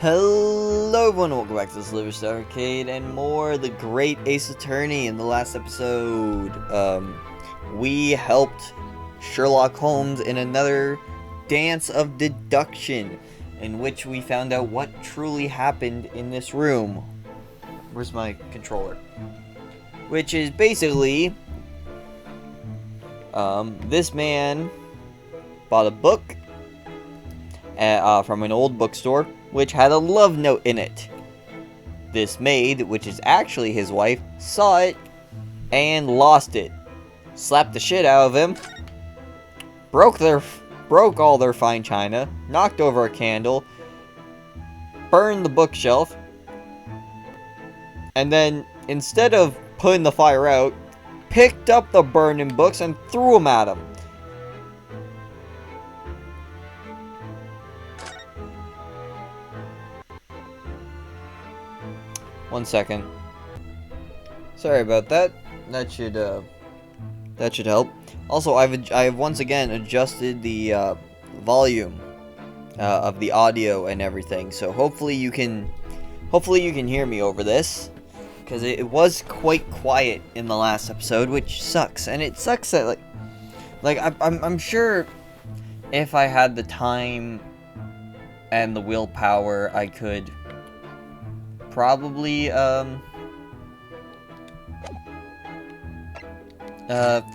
Hello everyone, welcome back to the SliverStar Arcade and more the great Ace Attorney. In the last episode, we helped Sherlock Holmes in another dance of deduction, in which we found out what truly happened in this room. Where's my controller? Which is basically, this man bought a book from an old bookstore, which had a love note in it. This maid, which is actually his wife, saw it and lost it. Slapped the shit out of him. Broke all their fine china. Knocked over a candle. Burned the bookshelf. And then, instead of putting the fire out, picked up the burning books and threw them at him. One second. Sorry about that. That should help. Also, I have once again adjusted the volume of the audio and everything. So hopefully you can hear me over this, because it was quite quiet in the last episode, which sucks. And it sucks that I'm sure if I had the time and the willpower, I could probably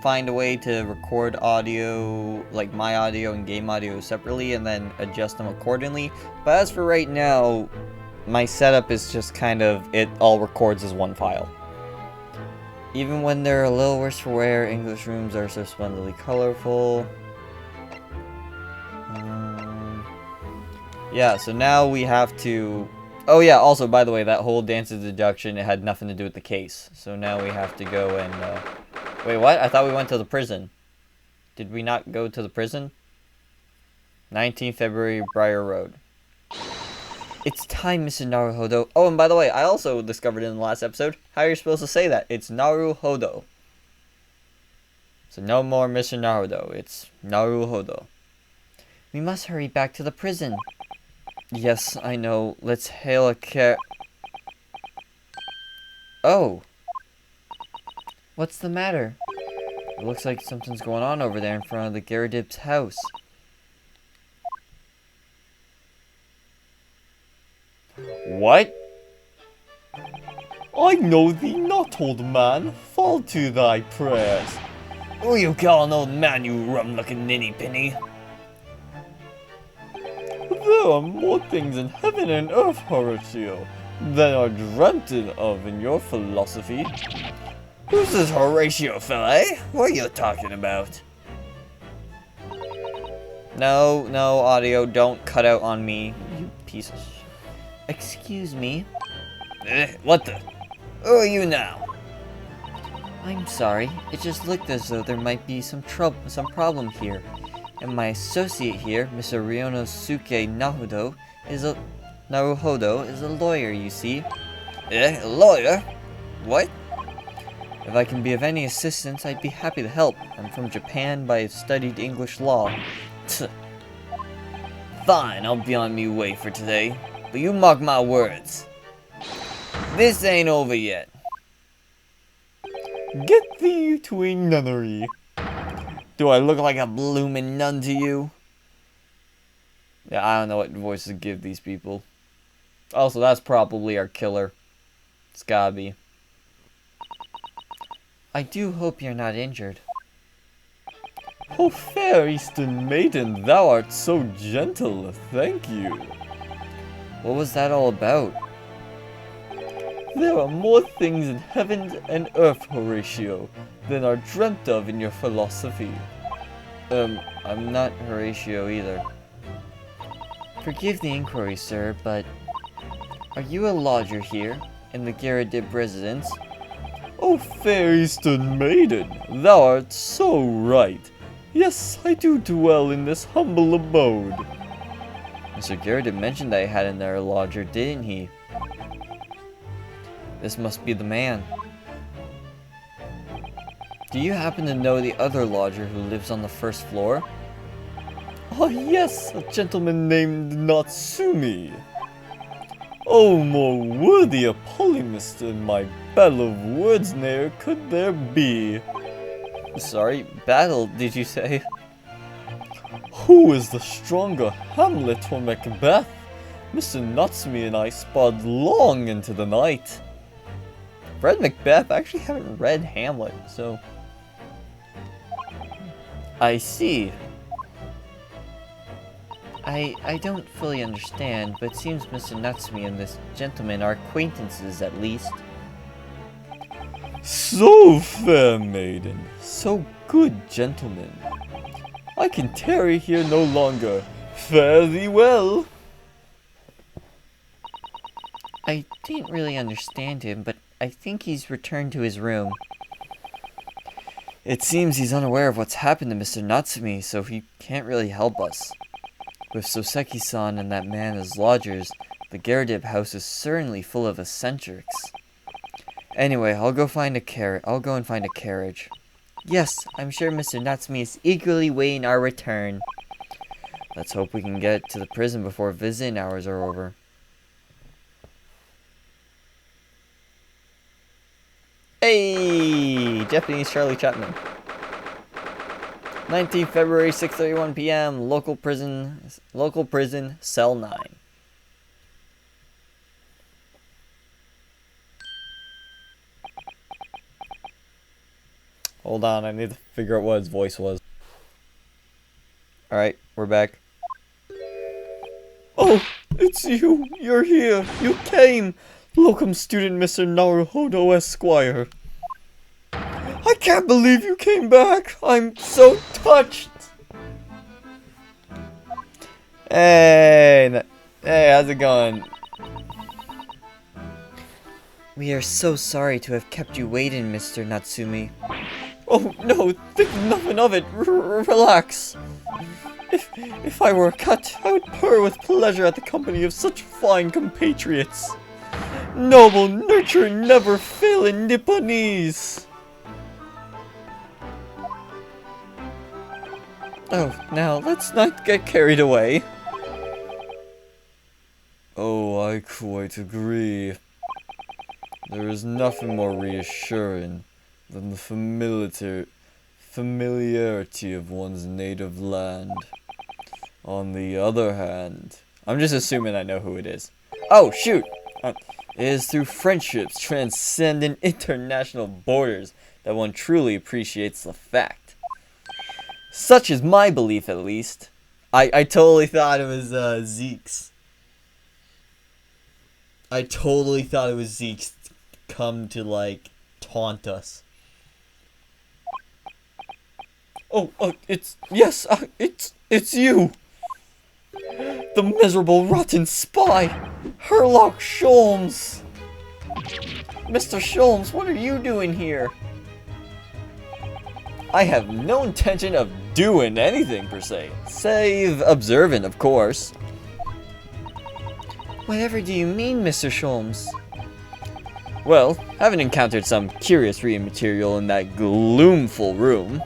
find a way to record audio, like my audio and game audio separately, and then adjust them accordingly. But as for right now, my setup is just kind of, it all records as one file. Even when they're a little worse for wear, English rooms are so splendidly colorful. Yeah, so now we have to... Oh yeah, also, by the way, that whole dance of deduction, it had nothing to do with the case. So now we have to go and, Wait, what? I thought we went to the prison. Did we not go to the prison? 19th February, Briar Road. It's time, Mr. Naruhodo. Oh, and by the way, I also discovered in the last episode how you're supposed to say that. It's Naruhodo. So no more Mr. Naruhodo. It's Naruhodo. We must hurry back to the prison. Yes, I know. Let's hail a car. Oh. What's the matter? It looks like something's going on over there in front of the Garridib's house. What? I know thee not, old man. Fall to thy prayers. Who you call an old man, you rum-looking ninny-pinny? There are more things in heaven and earth, Horatio, than are dreamt of in your philosophy. Who's this Horatio fella, eh? What are you talking about? No, audio, don't cut out on me, you piece of shit. Excuse me? What the? Who are you now? I'm sorry, it just looked as though there might be some problem here. And my associate here, Mr. Ryonosuke Naruhodo, is a lawyer, you see. A lawyer? What? If I can be of any assistance, I'd be happy to help. I'm from Japan, but I've studied English law. Fine, I'll be on me way for today. But you mark my words. This ain't over yet. Get thee to a nunnery. Do I look like a bloomin' nun to you? Yeah, I don't know what voice to give these people. Also, that's probably our killer. It's gotta be. I do hope you're not injured. Oh, fair Eastern maiden, thou art so gentle, thank you. What was that all about? There are more things in heaven and earth, Horatio, than are dreamt of in your philosophy. I'm not Horatio either. Forgive the inquiry, sir, but are you a lodger here, in the Garridib residence? Oh, fair Eastern maiden, thou art so right. Yes, I do dwell in this humble abode. Mr. Garridib mentioned that he had another lodger, didn't he? This must be the man. Do you happen to know the other lodger who lives on the first floor? Oh yes, a gentleman named Natsumi. Oh, more worthy a polemist in my battle of words ne'er could there be. Sorry, battle, did you say? Who is the stronger, Hamlet or Macbeth? Mr. Nutsme and I sparred long into the night. Read Macbeth? I actually haven't read Hamlet, so... I see. I don't fully understand, but it seems Mr. Nutsme and this gentleman are acquaintances at least. So fair maiden, so good gentleman. I can tarry here no longer. Fare thee well. I didn't really understand him, but I think he's returned to his room. It seems he's unaware of what's happened to Mr. Natsumi, so he can't really help us. With Soseki-san and that man as lodgers, the Geradib house is certainly full of eccentrics. Anyway, I'll go and find a carriage. Yes, I'm sure Mr. Natsumi is eagerly waiting our return. Let's hope we can get to the prison before visiting hours are over. Hey! Japanese Charlie Chapman. 19th February, 6:31 p.m. Local prison, cell 9. Hold on, I need to figure out what his voice was. Alright, we're back. Oh, it's you! You're here! You came! Locum student Mr. Naruhodo Esquire. I can't believe you came back! I'm so touched! Hey, how's it going? We are so sorry to have kept you waiting, Mr. Natsumi. Oh, no, think nothing of it. Relax. If I were a cat, I would purr with pleasure at the company of such fine compatriots. Noble, nurturing, never failing Nipponese. Oh, now, let's not get carried away. Oh, I quite agree. There is nothing more reassuring than the familiarity of one's native land. On the other hand, I'm just assuming I know who it is. Oh, shoot! It is through friendships transcending international borders that one truly appreciates the fact. Such is my belief, at least. I totally thought it was Zeke's. I totally thought it was Zeke's come to, like, taunt us. Oh, it's you! The miserable, rotten spy! Herlock Sholmes! Mr. Sholmes, what are you doing here? I have no intention of doing anything, per se. Save observant, of course. Whatever do you mean, Mr. Sholmes? Well, having encountered some curious reading material in that gloomful room,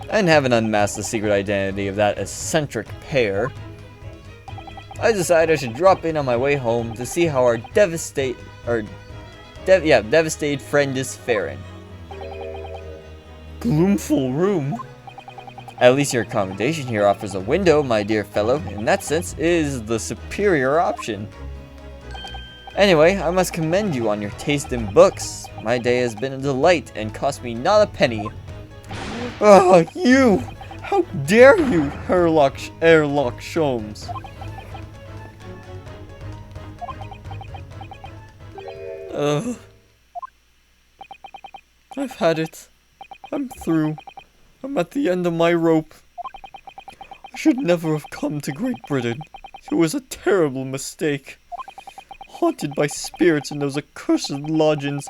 and having unmasked the secret identity of that eccentric pair, I decided I should drop in on my way home to see how our devastated friend is faring. Gloomful room? At least your accommodation here offers a window, my dear fellow. In that sense, it is the superior option. Anyway, I must commend you on your taste in books. My day has been a delight and cost me not a penny. Ah, you! How dare you, Herlock Sholmes! I've had it. I'm through. I'm at the end of my rope. I should never have come to Great Britain. It was a terrible mistake. Haunted by spirits in those accursed lodgings.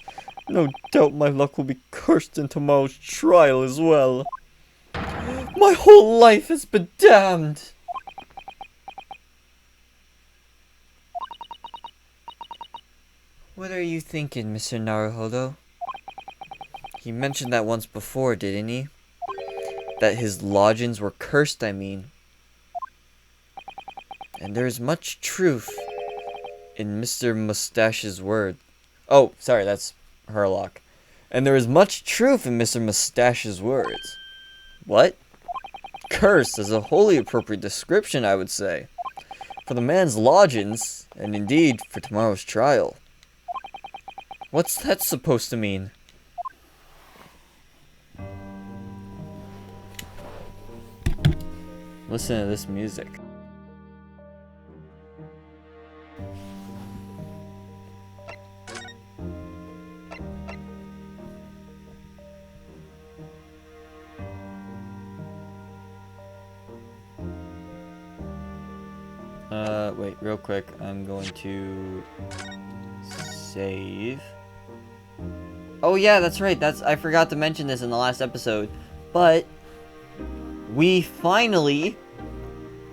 No doubt my luck will be cursed in tomorrow's trial as well. My whole life has been damned! What are you thinking, Mr. Naruhodo? He mentioned that once before, didn't he? That his lodgings were cursed, I mean. And there is much truth in Mr. Mustache's word. Oh, sorry, that's Herlock. And there is much truth in Mr. Mustache's words. What? Cursed is a wholly appropriate description, I would say. For the man's lodgings, and indeed for tomorrow's trial. What's that supposed to mean? Listen to this music. Wait, real quick. I'm going to save. Oh yeah, that's right. I forgot to mention this in the last episode. But we finally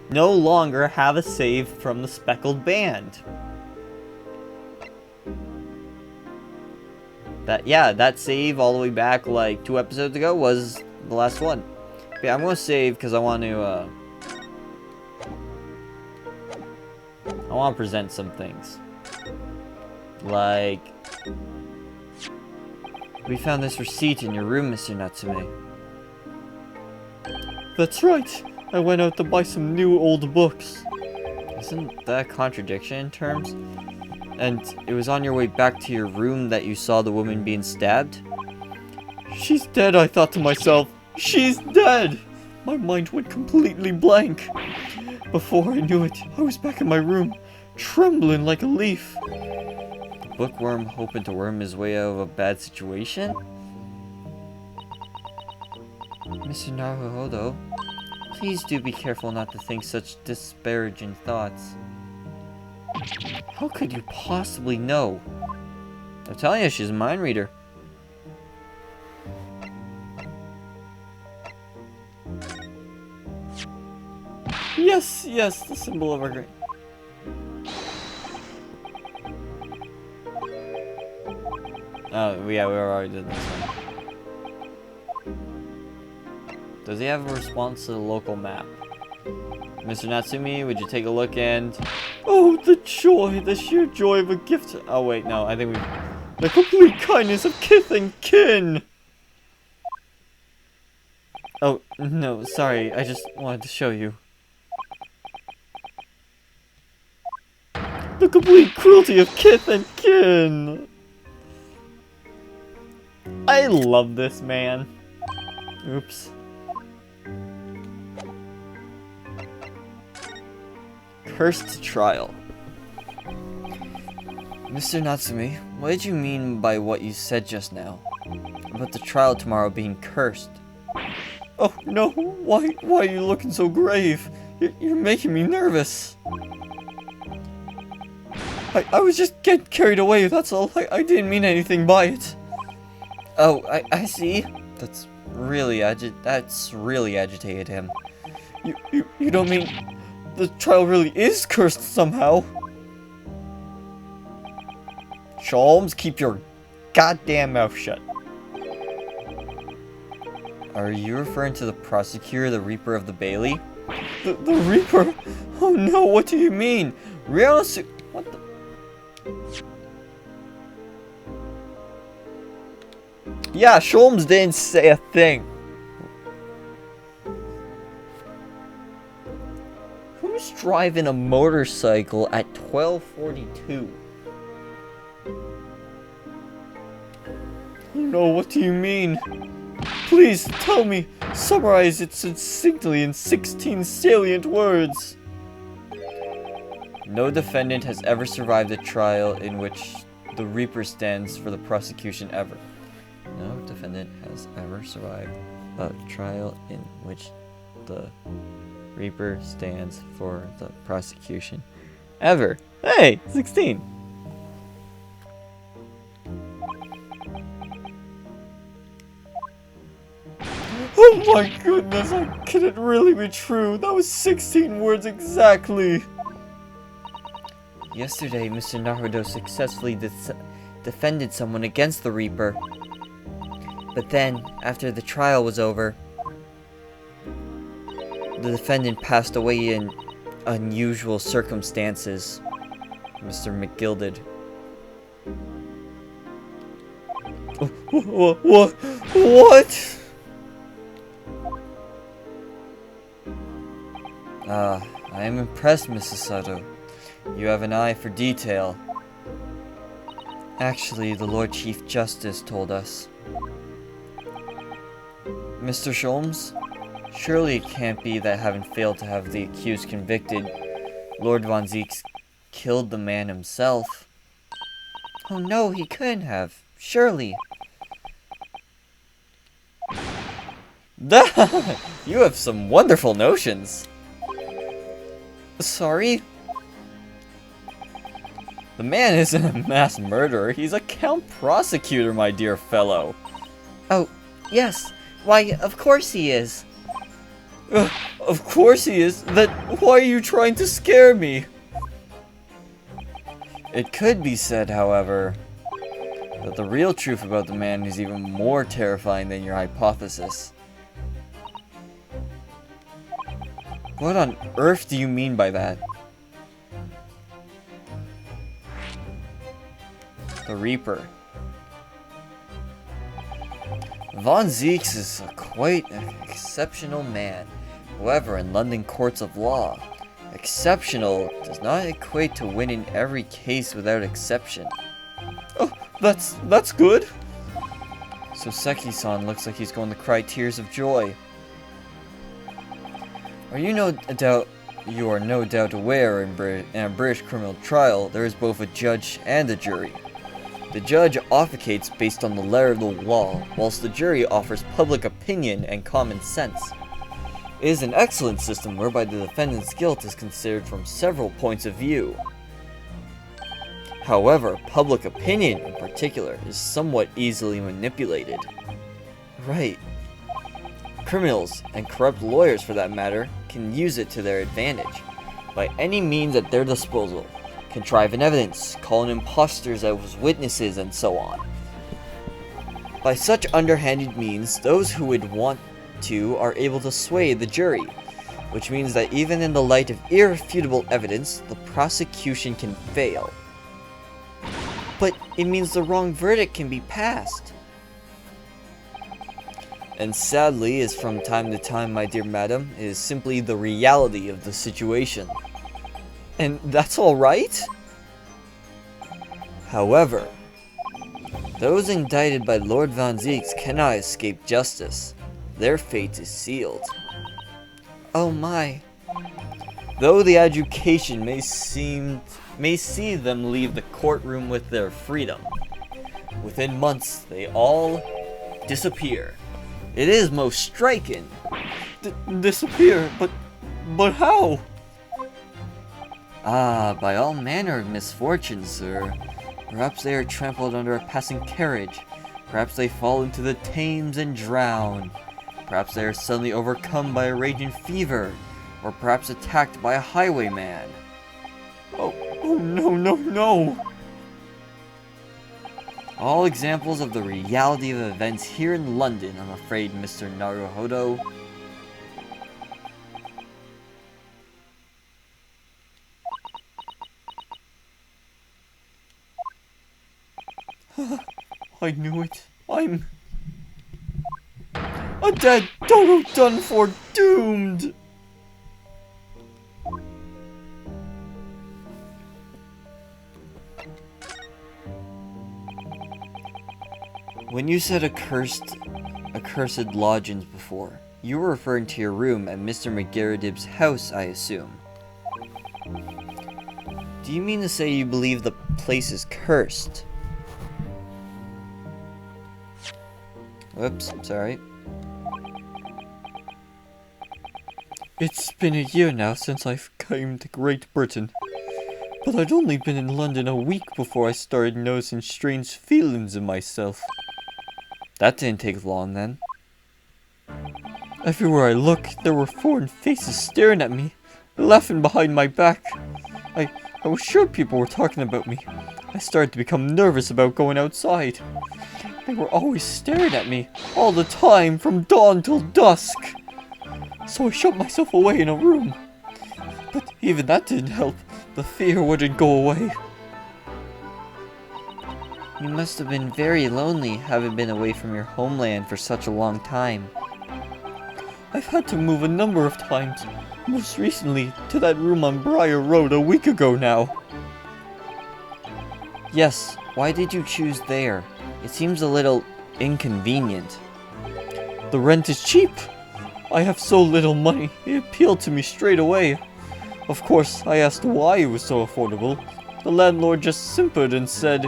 no longer have a save from the Speckled Band. That save all the way back like 2 episodes ago was the last one. But yeah, I'm gonna save because I want to present some things. Like, we found this receipt in your room, Mr. Natsume. That's right. I went out to buy some new old books. Isn't that a contradiction in terms? And it was on your way back to your room that you saw the woman being stabbed? She's dead, I thought to myself. She's dead! My mind went completely blank. Before I knew it, I was back in my room, trembling like a leaf. The bookworm hoping to worm his way out of a bad situation? Mr. Naruhodo, please do be careful not to think such disparaging thoughts. How could you possibly know? I'm telling you, she's a mind reader. Yes, the symbol of our great. Oh, yeah, we already did this one. Does he have a response to the local map? Mr. Natsumi, would you take a look and... Oh, the sheer joy of a gift. Oh, wait, no, I think we... The complete kindness of kith and kin! Oh, no, sorry, I just wanted to show you. The complete cruelty of kith and kin! I love this man. Oops. Cursed trial. Mr. Natsume, what did you mean by what you said just now? About the trial tomorrow being cursed? Oh, no, why are you looking so grave? You're making me nervous. I was just getting carried away, that's all. I didn't mean anything by it. Oh, I see. That's really agitated him. You don't mean the trial really is cursed somehow? Sholmes, keep your goddamn mouth shut. Are you referring to the prosecutor, the Reaper of the Bailey? The Reaper? Oh no, what do you mean? What the... Yeah, Sholmes didn't say a thing. Who's driving a motorcycle at 12:42? No, what do you mean? Please tell me. Summarize it succinctly in 16 salient words. No defendant has ever survived a trial in which the Reaper stands for the prosecution ever. No defendant has ever survived a trial in which the Reaper stands for the prosecution ever. Hey, 16. Oh my goodness, can it really be true? That was 16 words exactly. Yesterday, Mr. Naruto successfully defended someone against the Reaper. But then, after the trial was over, the defendant passed away in unusual circumstances. Mr. McGilded. What? I am impressed, Mrs. Sato. You have an eye for detail. Actually, the Lord Chief Justice told us. Mr. Sholmes? Surely it can't be that having failed to have the accused convicted, Lord Von Zieks killed the man himself. Oh no, he couldn't have. Surely. You have some wonderful notions. Sorry? The man isn't a mass murderer. He's a count prosecutor, my dear fellow. Oh, yes. Why, of course he is. Of course he is. Why are you trying to scare me? It could be said, however, that the real truth about the man is even more terrifying than your hypothesis. What on earth do you mean by that? The Reaper. Von Zieks is quite an exceptional man. However, in London courts of law, exceptional does not equate to winning every case without exception. Oh, that's good. So Seki-san looks like he's going to cry tears of joy. You are no doubt aware in a British criminal trial there is both a judge and a jury. The judge officates based on the letter of the law, whilst the jury offers public opinion and common sense. It is an excellent system whereby the defendant's guilt is considered from several points of view. However, public opinion in particular is somewhat easily manipulated. Right. Criminals, and corrupt lawyers for that matter, can use it to their advantage, by any means at their disposal. Contriving evidence, call in imposters as witnesses, and so on. By such underhanded means, those who would want to are able to sway the jury, which means that even in the light of irrefutable evidence, the prosecution can fail. But it means the wrong verdict can be passed. And sadly, as from time to time, my dear madam, it is simply the reality of the situation. And that's alright? However, those indicted by Lord Von Zieks cannot escape justice. Their fate is sealed. Oh my. Though the education may see them leave the courtroom with their freedom, within months they all disappear. It is most striking. Disappear? But how? Ah, by all manner of misfortunes, sir. Perhaps they are trampled under a passing carriage. Perhaps they fall into the Thames and drown. Perhaps they are suddenly overcome by a raging fever. Or perhaps attacked by a highwayman. Oh no. All examples of the reality of events here in London, I'm afraid, Mr. Naruhodo. I knew it. I'm a dead, total, done for, doomed. When you said accursed lodgings before, you were referring to your room at Mr. McGarridib's house, I assume. Do you mean to say you believe the place is cursed? Whoops, sorry. It's been a year now since I came to Great Britain. But I'd only been in London a week before I started noticing strange feelings in myself. That didn't take long then. Everywhere I looked, there were foreign faces staring at me, laughing behind my back. I was sure people were talking about me. I started to become nervous about going outside. They were always staring at me, all the time, from dawn till dusk. So I shut myself away in a room. But even that didn't help. The fear wouldn't go away. You must have been very lonely, having been away from your homeland for such a long time. I've had to move a number of times, most recently to that room on Briar Road a week ago now. Yes, why did you choose there? It seems a little inconvenient. The rent is cheap. I have so little money, it appealed to me straight away. Of course, I asked why it was so affordable. The landlord just simpered and said,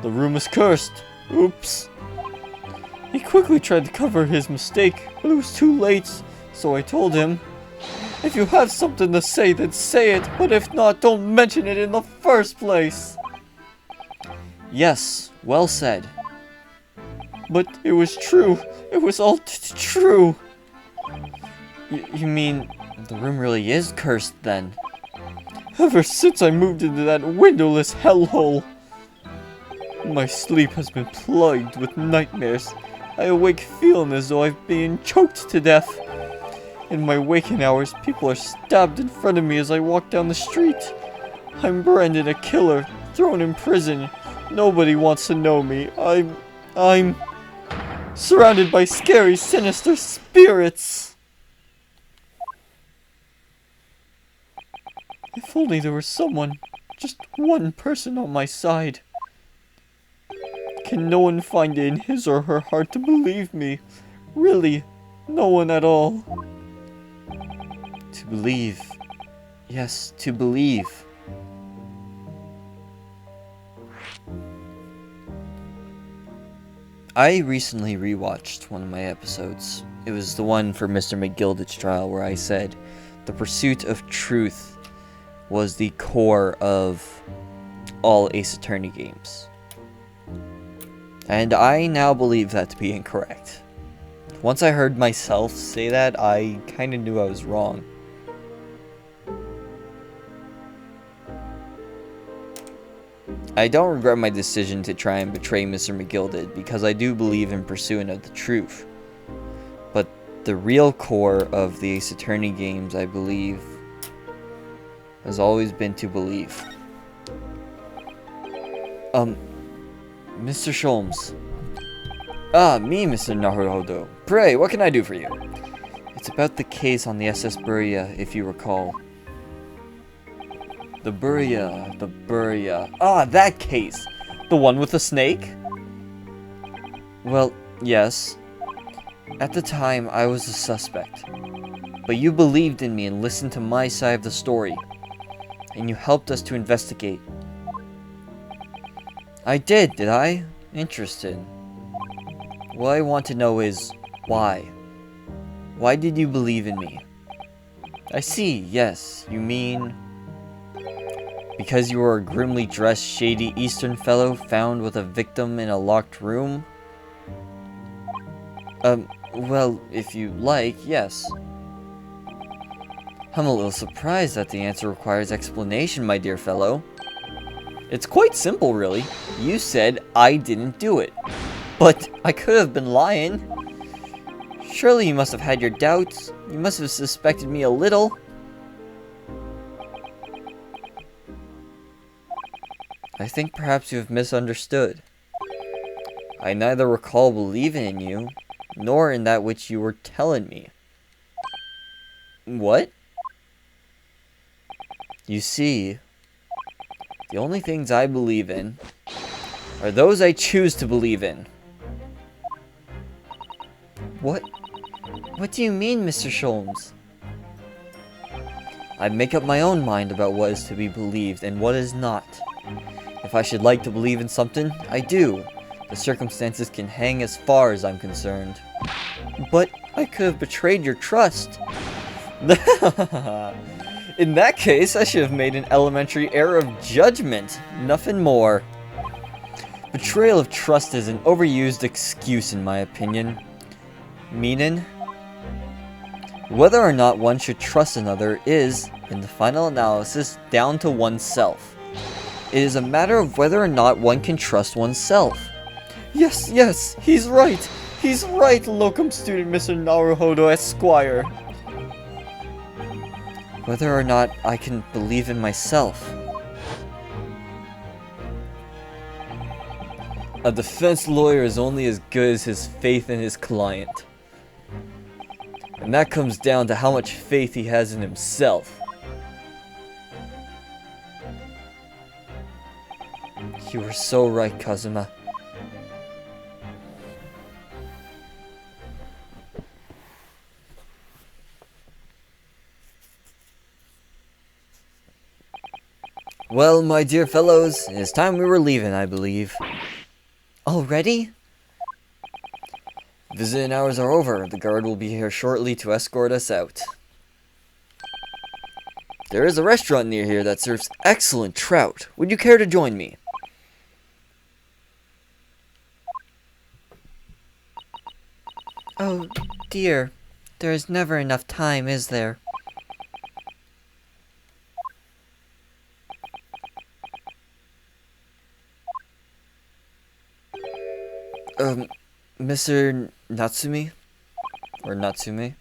"The room is cursed." Oops. He quickly tried to cover his mistake, but it was too late, so I told him, "If you have something to say, then say it, but if not, don't mention it in the first place." Yes, well said. But it was true. It was all true. You mean, the room really is cursed then? Ever since I moved into that windowless hellhole, my sleep has been plagued with nightmares. I awake feeling as though I've been choked to death. In my waking hours, people are stabbed in front of me as I walk down the street. I'm branded a killer, thrown in prison. Nobody wants to know me. I'm surrounded by scary, sinister spirits. If only there was someone, just one person on my side. Can no one find it in his or her heart to believe me? Really, no one at all. To believe. Yes, to believe. I recently rewatched one of my episodes. It was the one for Mr. McGilded's trial where I said the pursuit of truth was the core of all Ace Attorney games. And I now believe that to be incorrect. Once I heard myself say that, I kind of knew I was wrong. I don't regret my decision to try and betray Mr. McGilded, because I do believe in pursuit of the truth. But the real core of the Ace Attorney games, I believe, has always been to believe. Mr. Sholmes. Ah, me, Mr. Naruhodo. Pray, what can I do for you? It's about the case on the SS Buria, if you recall. The Buria. Ah, that case! The one with the snake? Well, yes. At the time, I was a suspect. But you believed in me and listened to my side of the story. And you helped us to investigate. I did I? Interesting. What I want to know is, why? Why did you believe in me? I see, yes, you mean... because you were a grimly dressed, shady Eastern fellow found with a victim in a locked room? Well, if you like, yes. I'm a little surprised that the answer requires explanation, my dear fellow. It's quite simple, really. You said I didn't do it. But I could have been lying. Surely you must have had your doubts. You must have suspected me a little. I think perhaps you have misunderstood. I neither recall believing in you, nor in that which you were telling me. What? You see, the only things I believe in are those I choose to believe in. What? What do you mean, Mr. Sholmes? I make up my own mind about what is to be believed and what is not. If I should like to believe in something, I do. The circumstances can hang as far as I'm concerned. But I could have betrayed your trust. In that case, I should have made an elementary error of judgment. Nothing more. Betrayal of trust is an overused excuse in my opinion. Meaning, whether or not one should trust another is, in the final analysis, down to oneself. It is a matter of whether or not one can trust oneself. Yes, he's right. He's right, locum student Mr. Naruhodo Esquire. Whether or not I can believe in myself. A defense lawyer is only as good as his faith in his client. And that comes down to how much faith he has in himself. You were so right, Kazuma. Well, my dear fellows, it is time we were leaving, I believe. Already? Visiting hours are over. The guard will be here shortly to escort us out. There is a restaurant near here that serves excellent trout. Would you care to join me? Oh, dear. There is never enough time, is there? Mr. Natsumi? Or Natsume?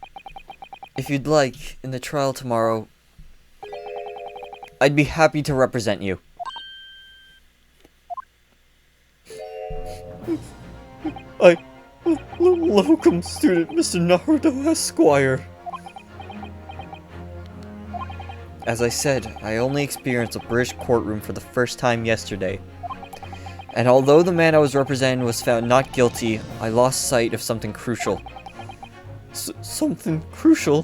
If you'd like, in the trial tomorrow, I'd be happy to represent you. Locum student, Mr. Naruto Esquire. As I said, I only experienced a British courtroom for the first time yesterday. And although the man I was representing was found not guilty, I lost sight of something crucial. Something crucial?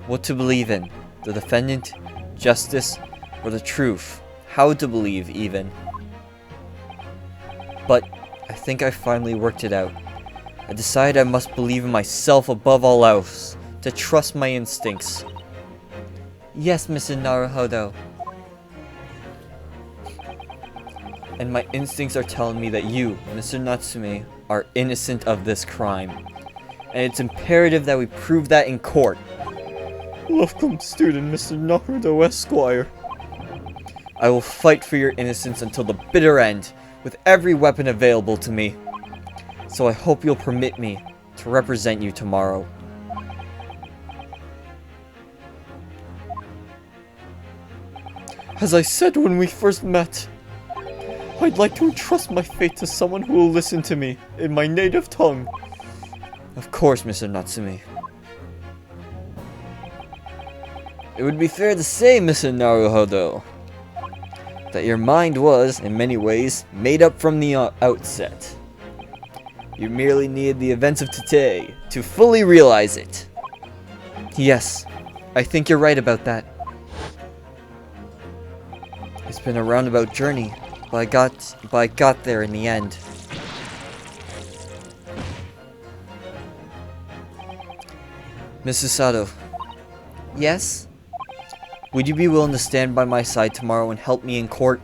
What to believe in? The defendant? Justice? Or the truth? How to believe, even? But I think I finally worked it out. I decided I must believe in myself above all else, to trust my instincts. Yes, Mr. Naruhodo. And my instincts are telling me that you, Mr. Natsume, are innocent of this crime. And it's imperative that we prove that in court. Welcome, student Mr. Naruto Esquire. I will fight for your innocence until the bitter end, with every weapon available to me. So I hope you'll permit me to represent you tomorrow. As I said when we first met, I'd like to entrust my fate to someone who will listen to me in my native tongue. Of course, Mr. Natsume. It would be fair to say, Mr. Naruhodo, that your mind was, in many ways, made up from the outset. You merely needed the events of today to fully realize it. Yes, I think you're right about that. It's been a roundabout journey, but I got there in the end. Mrs. Sato. Yes? Would you be willing to stand by my side tomorrow and help me in court?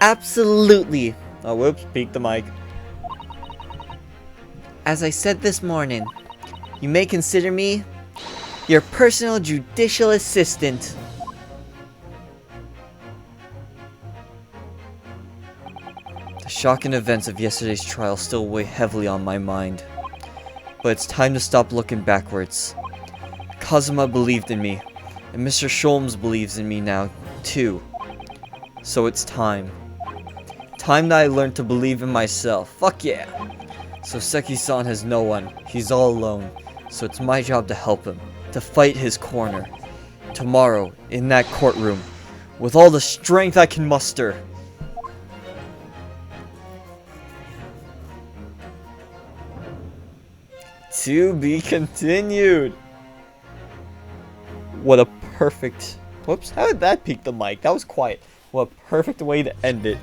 Absolutely. Oh, whoops, peeked the mic. As I said this morning, you may consider me your personal judicial assistant. The shocking events of yesterday's trial still weigh heavily on my mind. But it's time to stop looking backwards. Kazuma believed in me, and Mr. Sholmes believes in me now, too. So it's time. Time that I learned to believe in myself. Fuck yeah! So Seki-san has no one. He's all alone. So it's my job to help him. To fight his corner. Tomorrow, in that courtroom. With all the strength I can muster. To be continued. What a perfect... Whoops, how did that peak the mic? That was quiet. What a perfect way to end it.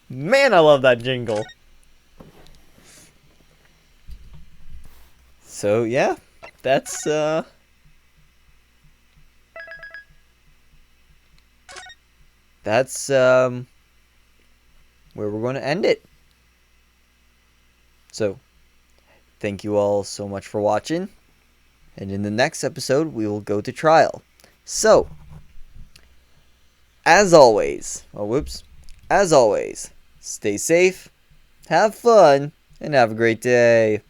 Man, I love that jingle. So, yeah. That's, where we're going to end it. So, thank you all so much for watching. And in the next episode, we will go to trial. So, as always, as always, stay safe, have fun, and have a great day.